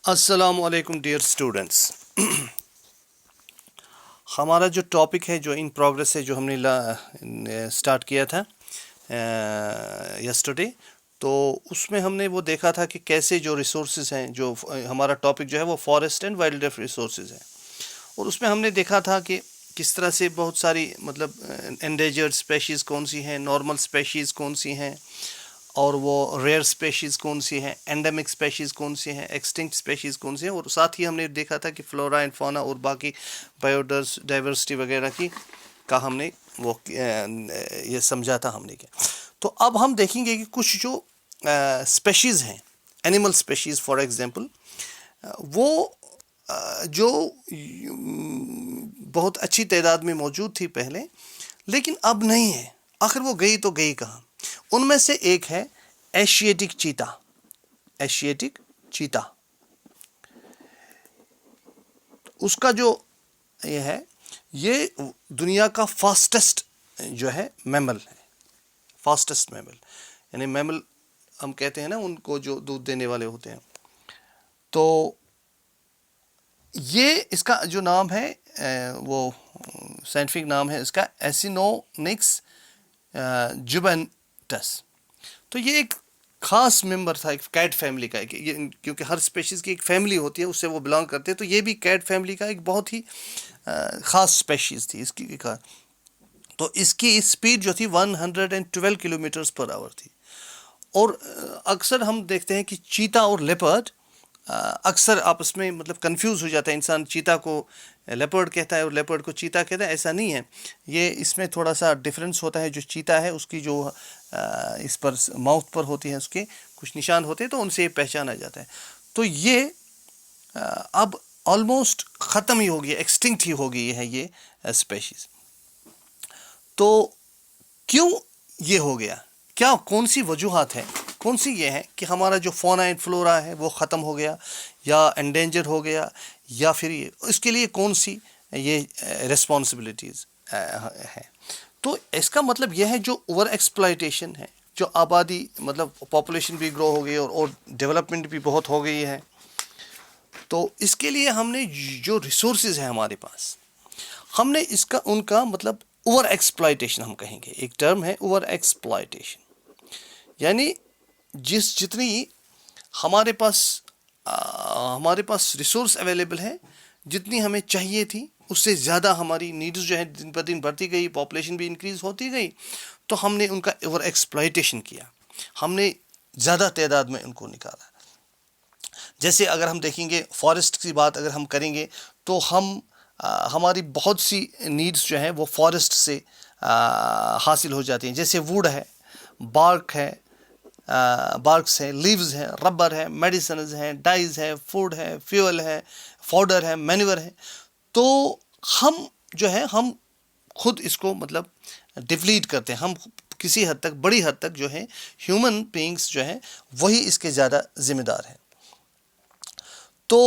السلام علیکم dear students. ہمارا جو ٹاپک ہے جو ان پروگرس ہے جو ہم نے اسٹارٹ کیا تھا یسٹرڈے، تو اس میں ہم نے وہ دیکھا تھا کہ کیسے جو ریسورسز ہیں، جو ہمارا ٹاپک جو ہے وہ forest and wildlife resources ہے، اور اس میں ہم نے دیکھا تھا کہ کس طرح سے بہت ساری مطلب انڈیجرڈ اسپیشیز کون سی ہیں، نارمل اسپیشیز کون سی ہیں، اور وہ ریئر اسپیشیز کون سی ہیں، اینڈیمک اسپیشیز کون سی ہیں، ایکسٹنکٹ اسپیشیز کون سی ہیں، اور ساتھ ہی ہم نے دیکھا تھا کہ فلورا اینڈ فونا اور باقی ڈائیورسٹی وغیرہ کا ہم نے وہ یہ سمجھا تھا ہم نے کیا. تو اب ہم دیکھیں گے کہ کچھ جو اسپیشیز ہیں، اینیمل اسپیشیز فار ایگزامپل، وہ جو بہت اچھی تعداد میں موجود تھی پہلے لیکن اب نہیں ہے. آخر وہ گئی تو گئی کہاں؟ ان میں سے ایک ہے ایشیاٹک چیتا. ایشیاٹک چیتا اس کا جو یہ ہے، یہ دنیا کا فاسٹسٹ جو ہے میمل ہے. فاسٹسٹ میمل یعنی میمل ہم کہتے ہیں نا ان کو جو دودھ دینے والے ہوتے ہیں. تو یہ اس کا جو نام ہے وہ سائنٹیفک نام ہے اس کا ایسینونکس جوبینٹس. تو یہ ایک خاص ممبر تھا ایک کیٹ فیملی کا، کیونکہ ہر اسپیشیز کی ایک فیملی ہوتی ہے، اس سے وہ بلانگ کرتے ہیں. تو یہ بھی کیٹ فیملی کا ایک بہت ہی خاص اسپیشیز تھی. تو اس کی اسپیڈ جو تھی 112 کلومیٹرز پر آور تھی. اور اکثر ہم دیکھتے ہیں کہ چیتا اور لیپرڈ اکثر آپس میں مطلب کنفیوز ہو جاتا ہے انسان. چیتا کو لیپرڈ کہتا ہے اور لیپرڈ کو چیتا کہتا ہے. ایسا نہیں ہے، یہ اس میں تھوڑا سا ڈفرینس ہوتا ہے. جو چیتا ہے اس کی جو اس پر ماؤتھ پر ہوتی ہے، اس کے کچھ نشان ہوتے ہیں، تو ان سے یہ پہچانا جاتا ہے. تو یہ اب آلموسٹ ختم ہی ہو گیا، ایکسٹنکٹ ہی ہو گئی ہے یہ اسپیشیز. تو کیوں یہ ہو گیا؟ کیا کون سی وجوہات ہیں؟ کون سی یہ ہے کہ ہمارا جو فونا اینڈ فلورا ہے وہ ختم ہو گیا یا انڈینجر ہو گیا، یا پھر اس کے لیے کون سی یہ رسپانسبلٹیز ہیں؟ تو اس کا مطلب یہ ہے جو اوور ایکسپلائٹیشن ہے، جو آبادی مطلب پاپولیشن بھی گرو ہو گئی اور ڈیولپمنٹ بھی بہت ہو گئی ہے. تو اس کے لیے ہم نے جو ریسورسز ہیں ہمارے پاس، ہم نے ان کا مطلب اوور ایکسپلائٹیشن ہم کہیں گے. ایک ٹرم ہے اوور ایکسپلائٹیشن، یعنی جتنی ہمارے پاس ریسورس اویلیبل ہے، جتنی ہمیں چاہیے تھی اس سے زیادہ ہماری نیڈز جو ہے دن پر دن بڑھتی گئی، پاپولیشن بھی انکریز ہوتی گئی. تو ہم نے ان کا اوور ایکسپلائٹیشن کیا، ہم نے زیادہ تعداد میں ان کو نکالا. جیسے اگر ہم دیکھیں گے فارسٹ کی بات اگر ہم کریں گے تو ہماری بہت سی نیڈز جو ہیں وہ فارسٹ سے حاصل ہو جاتی ہیں. جیسے ووڈ ہے، بارکس ہیں، لیوز ہیں، ربر ہے، میڈیسنز ہیں، ڈائز ہے، فوڈ ہے، فیول ہے، فوڈر ہے، مینور ہے. تو ہم جو ہے ہم خود اس کو مطلب ڈپلیٹ کرتے ہیں. ہم کسی حد تک، بڑی حد تک جو ہے ہیومن بینگس جو ہیں وہی اس کے زیادہ ذمہ دار ہیں. تو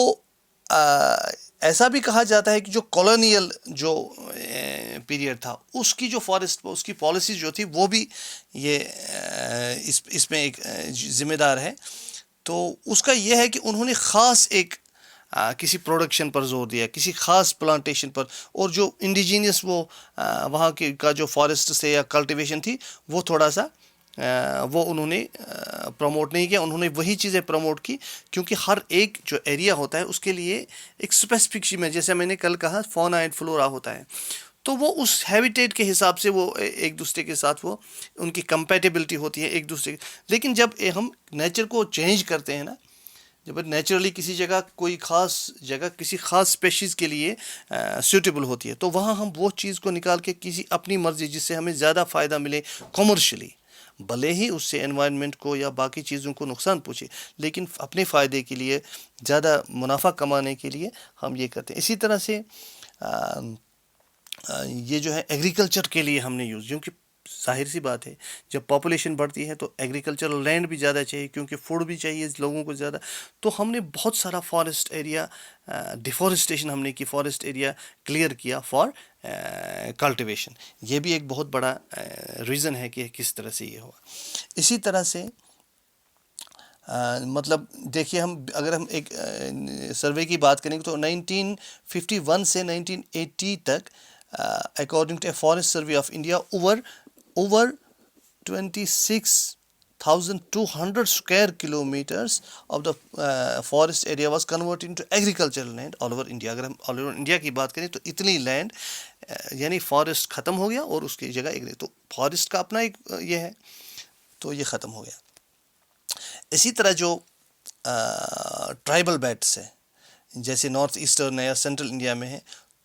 ایسا بھی کہا جاتا ہے کہ جو کالونیل جو پیریڈ تھا، اس کی جو اس کی پالیسیز جو تھی وہ بھی یہ اس میں ایک ذمہ دار ہے. تو اس کا یہ ہے کہ انہوں نے خاص ایک کسی پروڈکشن پر زور دیا، کسی خاص پلانٹیشن پر، اور جو انڈیجینس وہ وہاں کا جو فارسٹ سے یا کلٹیویشن تھی وہ تھوڑا سا وہ انہوں نے پروموٹ نہیں کیا. انہوں نے وہی چیزیں پروموٹ کی کیونکہ ہر ایک جو ایریا ہوتا ہے اس کے لیے ایک اسپیسیفک چیز میں، جیسے میں نے کل کہا فونا اینڈ فلورا ہوتا ہے، تو وہ اس ہیبیٹیٹ کے حساب سے وہ ایک دوسرے کے ساتھ وہ ان کی کمپیٹیبلٹی ہوتی ہے ایک دوسرے کی. لیکن جب ہم نیچر کو چینج کرتے ہیں نا، جب نیچرلی کسی جگہ کوئی خاص جگہ کسی خاص اسپیشیز کے لیے سوٹیبل ہوتی ہے، تو وہاں ہم وہ چیز کو نکال کے کسی اپنی مرضی جس سے ہمیں زیادہ فائدہ ملے کمرشلی، بھلے ہی اس سے انوائرمنٹ کو یا باقی چیزوں کو نقصان پہنچے، لیکن اپنے فائدے کے لیے، زیادہ منافع کمانے کے لیے ہم یہ کرتے ہیں. اسی طرح سے یہ جو ہے ایگریکلچر کے لیے ہم نے یوز، کیونکہ ظاہر سی بات ہے جب پاپولیشن بڑھتی ہے تو ایگریکلچرل لینڈ بھی زیادہ چاہیے، کیونکہ فوڈ بھی چاہیے لوگوں کو زیادہ. تو ہم نے بہت سارا فارسٹ ایریا ڈیفارسٹیشن ہم نے کی، فارسٹ ایریا کلیئر کیا فار کلٹیویشن. یہ بھی ایک بہت بڑا ریزن ہے کہ کس طرح سے یہ ہوا. اسی طرح سے مطلب دیکھیے ہم اگر ہم ایک سروے کی بات کریں گے تو 1951 سے 1980 تک according to a Forest Survey of India over 26,200 square kilometers of the forest area was converted into agricultural land all over India. اگر ہم all over India کی بات کریں تو اتنی لینڈ یعنی فارسٹ ختم ہو گیا اور اس کی جگہ تو فارسٹ کا اپنا ایک یہ ہے تو یہ ختم ہو گیا. اسی طرح جو ٹرائبل بیلٹس ہیں جیسے نارتھ ایسٹرن ہے یا سینٹرل انڈیا میں ہے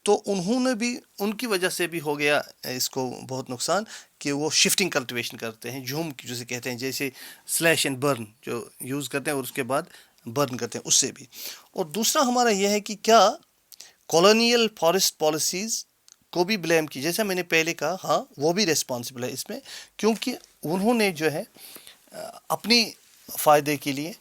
تو انہوں نے بھی ان کی وجہ سے بھی ہو گیا اس کو بہت نقصان کہ وہ شفٹنگ کلٹیویشن کرتے ہیں جھوم جسے کہتے ہیں جیسے سلیش اینڈ برن جو یوز کرتے ہیں اور اس کے بعد برن کرتے ہیں اس سے بھی. اور دوسرا ہمارا یہ ہے کہ کیا کالونیل فارسٹ پالیسیز کو بھی بلیم کی جیسا میں نے پہلے کہا ہاں وہ بھی ریسپانسبل ہے اس میں کیونکہ انہوں نے جو ہے اپنی فائدے کے لیے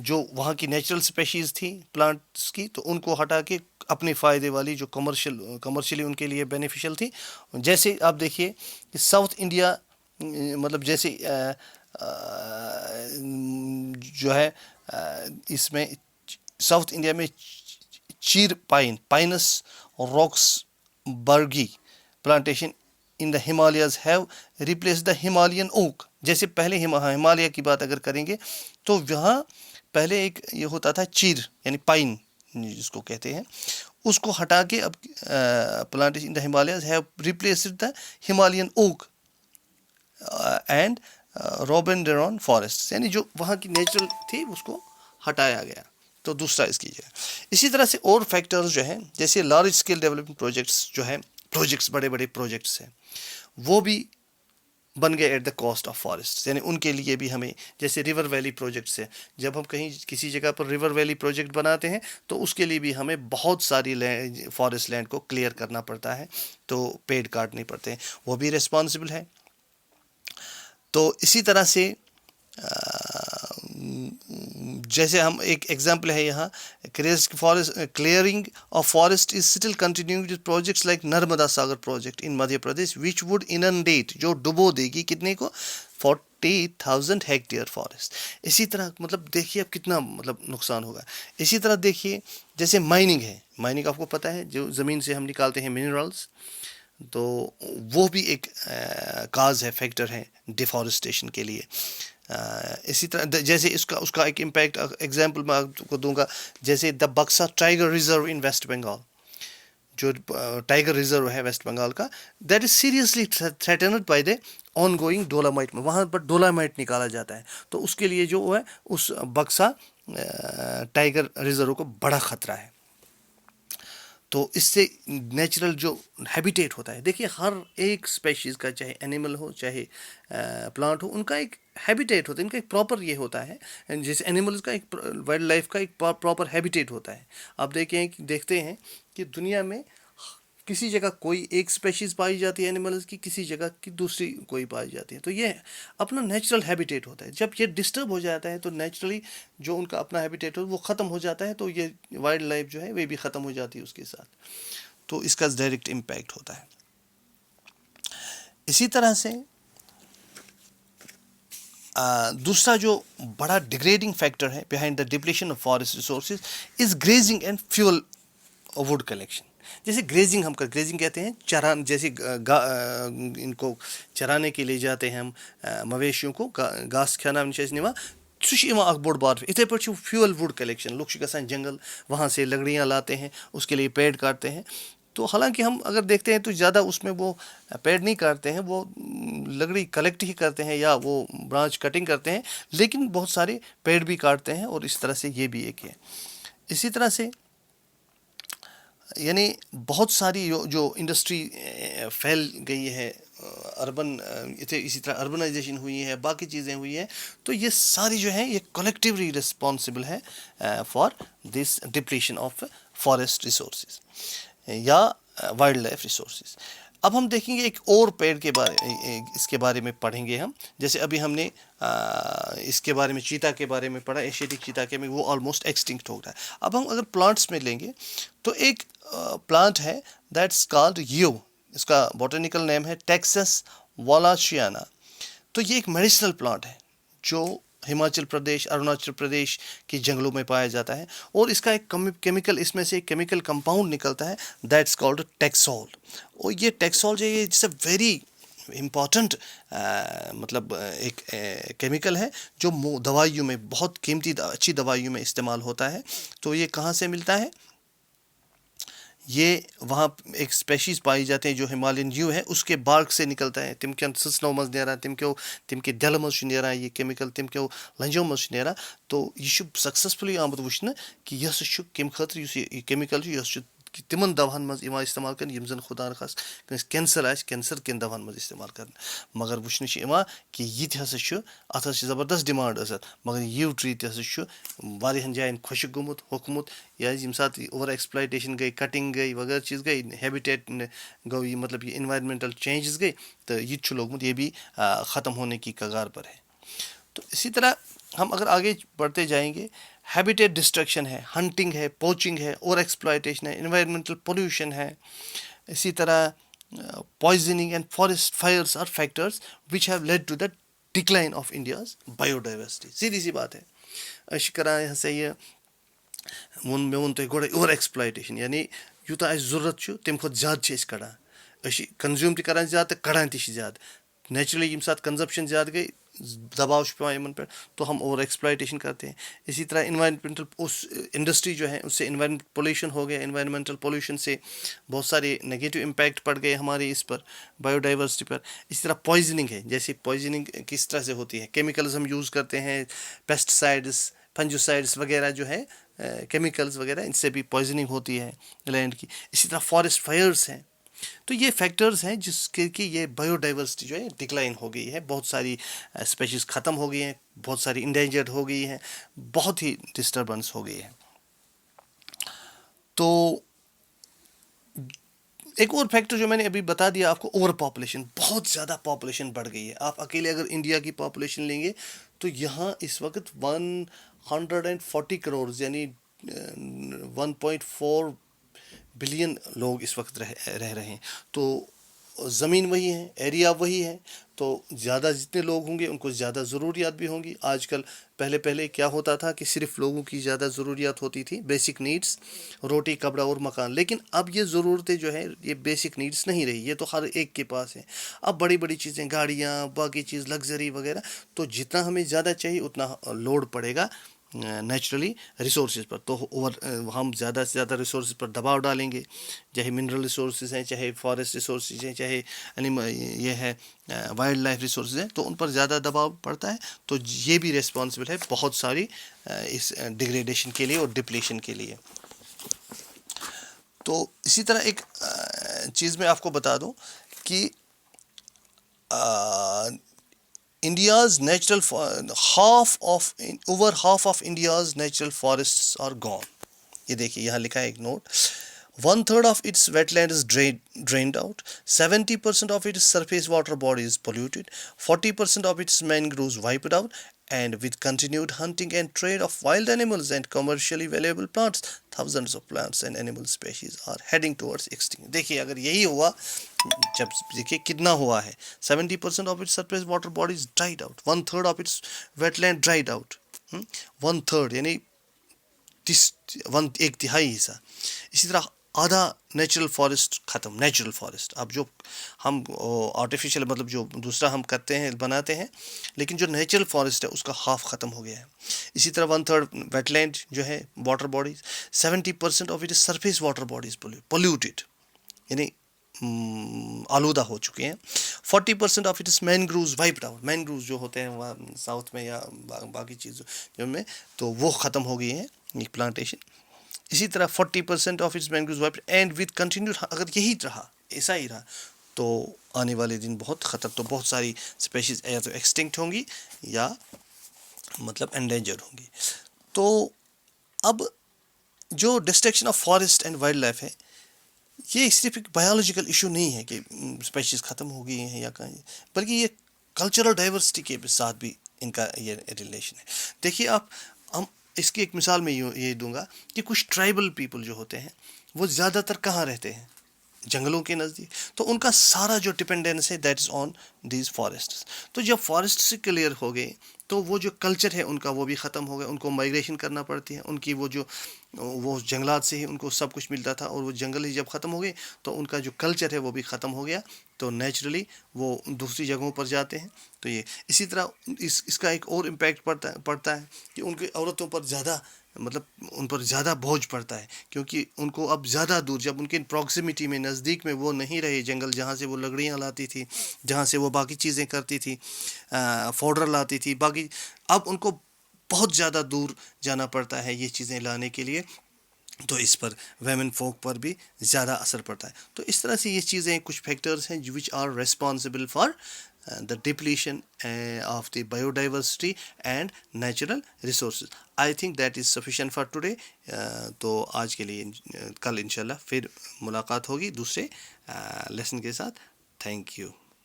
جو وہاں کی نیچرل اسپیشیز تھی پلانٹس کی تو ان کو ہٹا کے اپنے فائدے والی جو کمرشلی ان کے لیے بینیفیشل تھی. جیسے آپ دیکھیے کہ ساؤتھ انڈیا مطلب جیسے جو ہے اس میں ساؤتھ انڈیا میں چیر پائنس راکس برگی plantation in the Himalayas have replace the Himalayan oak. جیسے پہلے ہمالیہ کی بات اگر کریں گے تو وہاں پہلے ایک یہ ہوتا تھا چیر یعنی پائن جس کو کہتے ہیں اس کو ہٹا کے اب plantation in the Himalayas have replaced the Himalayan oak and rhododendron forest یعنی جو وہاں کی نیچرل تھی اس کو ہٹایا گیا تو دوسرا اس کی جگہ. اسی طرح سے اور فیکٹرز جو ہیں جیسے لارج اسکیل ڈیولپمنٹ پروجیکٹس جو ہیں بڑے بڑے پروجیکٹس ہیں وہ بھی بن گئے at the cost of forest یعنی ان کے لیے بھی ہمیں جیسے ریور ویلی پروجیکٹس ہیں جب ہم کہیں کسی جگہ پر ریور ویلی پروجیکٹ بناتے ہیں تو اس کے لیے بھی ہمیں بہت ساری فارسٹ لینڈ کو کلیئر کرنا پڑتا ہے تو پیڑ کاٹنے پڑتے ہیں وہ بھی ریسپانسبل ہے. تو اسی طرح سے جیسے ہم ایک ایگزامپل ہے یہاں clearing of forest is still continuing with projects like Narmada Sagar project in Madhya Pradesh which would inundate جو ڈبو دے گی کتنے کو 40,000 ہیکٹیئر فارسٹ. اسی طرح مطلب دیکھیے اب کتنا مطلب نقصان ہوگا. اسی طرح دیکھیے جیسے مائننگ ہے مائننگ آپ کو پتہ ہے جو زمین سے ہم نکالتے ہیں منرلس تو وہ بھی ایک کاز ہے فیکٹر ہے ڈیفارسٹیشن کے لیے. اسی طرح جیسے اس کا ایک امپیکٹ ایگزامپل میں آپ کو دوں گا جیسے the Buxa tiger reserve in West Bengal جو ٹائیگر ریزرو ہے ویسٹ بنگال کا that is seriously threatened by the on going dolomite میں وہاں پر ڈولامائٹ نکالا جاتا ہے تو اس کے لیے جو ہے اس بکسا ٹائیگر ریزرو کو بڑا خطرہ ہے. تو اس سے نیچرل جو ہیبیٹیٹ ہوتا ہے دیکھیے ہر ایک اسپیشیز کا چاہے اینیمل ہو چاہے پلانٹ ہو ان کا ایک ہیبیٹیٹ ہوتا ہے ان کا ایک پراپر یہ ہوتا ہے جیسے اینیملز کا ایک وائلڈ لائف کا ایک پراپر ہیبیٹیٹ ہوتا ہے. آپ دیکھتے ہیں کہ دنیا میں کسی جگہ کوئی ایک اسپیشیز پائی جاتی ہے اینیملز کی کسی جگہ کی دوسری کوئی پائی جاتی ہے تو یہ اپنا نیچرل ہیبیٹیٹ ہوتا ہے. جب یہ ڈسٹرب ہو جاتا ہے تو نیچرلی جو ان کا اپنا ہیبیٹیٹ ہو وہ ختم ہو جاتا ہے تو یہ وائلڈ لائف جو ہے وہ بھی ختم ہو جاتی ہے اس کے ساتھ تو اس کا ڈائریکٹ امپیکٹ ہوتا ہے. اسی طرح سے دوسرا جو بڑا ڈیگریڈنگ فیکٹر ہے behind the depletion of forest resources is grazing and fuel would collection. جیسے گریزنگ گریزنگ کہتے ہیں چران جیسے ان کو چرانے کے لیے جاتے ہیں ہم مویشیوں کو گھاس کھانا سہ بوڑ بار اتھے پہ فیول ووڈ کلیکشن لوگ گژھان جنگل وہاں سے لکڑیاں لاتے ہیں اس کے لیے پیڑ کاٹتے ہیں. تو حالانکہ ہم اگر دیکھتے ہیں تو زیادہ اس میں وہ پیڑ نہیں کاٹتے ہیں وہ لکڑی کلیکٹ ہی کرتے ہیں یا وہ برانچ کٹنگ کرتے ہیں لیکن بہت سارے پیڑ بھی کاٹتے ہیں اور اس طرح سے یہ بھی ایک ہے. اسی طرح سے یعنی بہت ساری جو انڈسٹری پھیل گئی ہے اربن اسی طرح اربنائزیشن ہوئی ہے باقی چیزیں ہوئی ہیں تو یہ ساری جو ہیں یہ کلیکٹیولی رسپانسبل ہے for this depletion of forest resources یا وائلڈ لائف ریسورسز. اب ہم دیکھیں گے ایک اور پیڑ کے اس کے بارے میں پڑھیں گے ہم جیسے ابھی ہم نے اس کے بارے میں چیتا کے بارے میں پڑھا ایشیاٹک چیتا کے میں وہ آلموسٹ ایکسٹنکٹ ہو رہا ہے. اب ہم اگر پلانٹس میں لیں گے تو ایک پلانٹ ہے دیٹس کالڈ یو اس کا بوٹینیکل نیم ہے ٹیکسس والاچیانا. تو یہ ایک میڈیسنل پلانٹ ہے جو ہماچل پردیش اروناچل پردیش کے جنگلوں میں پایا جاتا ہے، اور اس کا ایک کیمیکل، اس میں سے ایک کیمیکل کمپاؤنڈ نکلتا ہے، دیٹس کالڈ ٹیکسول. اور یہ ٹیکسول جو ہے یہ اٹس اے ویری امپورٹنٹ مطلب ایک کیمیکل ہے جو دوائیوں میں بہت قیمتی اچھی دوائیوں میں استعمال ہوتا ہے. تو یہ کہاں سے ملتا ہے؟ یہ وہاں ایک اسپیشیز پائی جاتے ہیں جو ہمالین ڈیو ہے اس کے بارک سے نکلتا ہے. تم کن سسنو مز نیران تم کے دل مز نیران یہ کیمیکل، تم کیو لنجو مز نیران. تو یہ سکسیسفلی آمت وچھنہ کہ یہ ہسا کمہ خاطر یہ کیمیکل یہ تمن دواہن مز استعمال کرنے یم زن خدا نخواست کنس کینسر آس کینسر کن دواہن مز استعمال کرنے. مگر وچھنہ کہ یہ ہسا ات زبردست ڈیمانڈ ثت، مگر یو ٹری تہ ہسا واریاہن جائن خشک گومت ہوکمت، یا یم سات اوور ایکسپلائٹیشن گئی، کٹنگ گئی، وغیرہ چیز گئی، ہیبیٹیٹ گو، یہ مطلب یہ انوائرمنٹل چینجز گئی، تو یہ لوگمت یہ بھی ختم ہونے کی کگار پر ہے. تو اسی طرح ہم اگر آگے بڑھتے جائیں گے، ہیبیٹیٹ ڈسٹرکشن ہے، ہنٹنگ ہے، پوچنگ ہے، اوور ایکسپلائٹیشن ہے، انوائرمنٹل پولیوشن ہے. اسی طرح poisoning and forest fires are factors which have led to the decline of India's biodiversity. سیدھی سی بات ہے، اس کران یہ ہسا یہ مے وون تہ گوڑے اوور ایکسپلائٹیشن، یعنی یوتاہ اس ضرورت تمہ کھت زیادہ کڑان، کنزیوم تہ کران زیادہ تو کڑان تہ زیادہ. نیچرلی یم سات کنزپشن زیادہ گئی، دباؤ پیوان یمن پہ، تو ہم اوور ایکسپلائٹیشن کرتے ہیں. اسی طرح انوائرمنٹل اس انڈسٹری جو ہے اس سے انوائرمنٹ پولیوشن ہو گیا، انوائرمنٹل پولیوشن سے بہت سارے نگیٹو امپیکٹ پڑ گئے ہمارے اس پر بایو ڈائیورسٹی پر. اسی طرح پوائزننگ ہے، جیسے پوائزننگ کس طرح سے ہوتی ہے، کیمیکلز ہم یوز کرتے ہیں، پیسٹیسائڈس، فنجوسائڈس وغیرہ جو ہے کیمیکلز وغیرہ، ان سے بھی پوائزننگ ہوتی ہے لینڈ کی. اسی طرح فارسٹ فائرس ہیں. تو یہ فیکٹرز ہیں جس کے کہ یہ بایو ڈائیورسٹی جو ہے ڈکلائن ہو گئی ہے، بہت ساری اسپیشیز ختم ہو گئی ہیں، بہت ساری انڈینجرڈ ہو گئی ہیں، بہت ہی ڈسٹربنس ہو گئی ہے. تو ایک اور فیکٹر جو میں نے ابھی بتا دیا آپ کو، اوور پاپولیشن، بہت زیادہ پاپولیشن بڑھ گئی ہے. آپ اکیلے اگر انڈیا کی پاپولیشن لیں گے تو یہاں اس وقت 140 کروڑ یعنی 1.4 بلین لوگ اس وقت رہ رہے ہیں. تو زمین وہی ہے، ایریا وہی ہے، تو زیادہ جتنے لوگ ہوں گے ان کو زیادہ ضروریات بھی ہوں گی. آج کل پہلے کیا ہوتا تھا کہ صرف لوگوں کی زیادہ ضروریات ہوتی تھی، بیسک نیڈس، روٹی، کپڑا اور مکان. لیکن اب یہ ضرورتیں جو ہے یہ بیسک نیڈس نہیں رہی، یہ تو ہر ایک کے پاس ہے. اب بڑی بڑی چیزیں، گاڑیاں، باقی چیز، لگژری وغیرہ، تو جتنا ہمیں زیادہ چاہیے اتنا لوڈ پڑے گا نیچرلی ریسورسز پر. تو ہم زیادہ سے زیادہ ریسورسز پر دباؤ ڈالیں گے، چاہے منرل ریسورسز ہیں، چاہے فارسٹ ریسورسز ہیں، چاہے یہ ہے وائلڈ لائف ریسورسز ہیں، تو ان پر زیادہ دباؤ پڑتا ہے. تو یہ بھی ریسپانسبل ہے بہت ساری اس ڈیگریڈیشن کے لیے اور ڈپلیشن کے لیے. تو اسی طرح ایک چیز میں آپ کو بتا دوں کہ India's natural over half of India's natural forests are gone. یہ دیکھیے یہاں لکھا ہے ایک note. 1/3 of its wetland is drained out. 70% of its surface water body is polluted. 40% of its mangroves wiped out. And with continued hunting and trade of wild animals and commercially valuable plants, thousands of plants and animal species are heading towards extinction. دیکھیے اگر یہی ہوا، جب دیکھیے کتنا ہوا ہے، 70% of its surface water body is dried out. 1/3 of its wetland dried out. 1/3 یعنی ایک تہائی حصہ. اسی طرح آدھا نیچرل فارسٹ ختم. نیچرل فارسٹ اب جو ہم آرٹیفیشیل مطلب جو دوسرا ہم کرتے ہیں، بناتے ہیں، لیکن جو نیچرل فارسٹ ہے اس کا ہاف ختم ہو گیا ہے. اسی طرح 1/3 ویٹ لینڈ جو ہے water bodies, 70% of it is surface water bodies polluted, یعنی آلودہ ہو چکے ہیں. 40% of it is mangroves wiped out. Mangroves جو ہوتے ہیں وہاں ساؤتھ میں یا باقی چیزوں میں، تو وہ ختم ہو گئی ہیں یہ پلانٹیشن. اسی طرح 40% of its mangroves wiped and with continued. اگر یہی رہا، ایسا ہی رہا، تو آنے والے دن بہت خطر، تو بہت ساری اسپیشیز یا تو ایکسٹنکٹ ہوں گی یا مطلب انڈینجرڈ ہوں گی. تو اب جو destruction of forest and wildlife ہے، یہ صرف ایک بایولوجیکل ایشو نہیں ہے کہ اسپیشیز ختم ہو گئی ہیں یا کہیں، بلکہ یہ کلچرل ڈائیورسٹی کے ساتھ بھی ان کا یہ ریلیشن ہے. دیکھیے ہم اس کی ایک مثال میں یہ دوں گا کہ کچھ ٹرائبل پیپل جو ہوتے ہیں وہ زیادہ تر کہاں رہتے ہیں؟ جنگلوں کے نزدیک، تو ان کا سارا جو ڈپینڈنس ہے that is on these forests. تو جب فارسٹ سے کلیئر ہو گئے تو وہ جو کلچر ہے ان کا وہ بھی ختم ہو گیا، ان کو مائگریشن کرنا پڑتی ہے، ان کی وہ جنگلات سے ہی ان کو سب کچھ ملتا تھا، اور وہ جنگل ہی جب ختم ہو گئے تو ان کا جو کلچر ہے وہ بھی ختم ہو گیا، تو نیچرلی وہ دوسری جگہوں پر جاتے ہیں. تو یہ اسی طرح اس کا ایک اور امپیکٹ پڑتا ہے کہ ان کی عورتوں پر زیادہ، مطلب ان پر زیادہ بوجھ پڑتا ہے، کیونکہ ان کو اب زیادہ دور، جب ان کے پراکسیمیٹی میں، نزدیک میں وہ نہیں رہے جنگل جہاں سے وہ لکڑیاں لاتی تھی، جہاں سے وہ باقی چیزیں کرتی تھی، فوڈر لاتی تھی باقی، اب ان کو بہت زیادہ دور جانا پڑتا ہے یہ چیزیں لانے کے لیے. تو اس پر ویمن فوک پر بھی زیادہ اثر پڑتا ہے. تو اس طرح سے یہ چیزیں کچھ فیکٹرز ہیں which are responsible for the depletion of the biodiversity and natural resources. I think that is sufficient for today. تو آج کے لیے کل انشاءاللہ پھر ملاقات ہوگی دوسرے لیسن کے ساتھ. Thank you.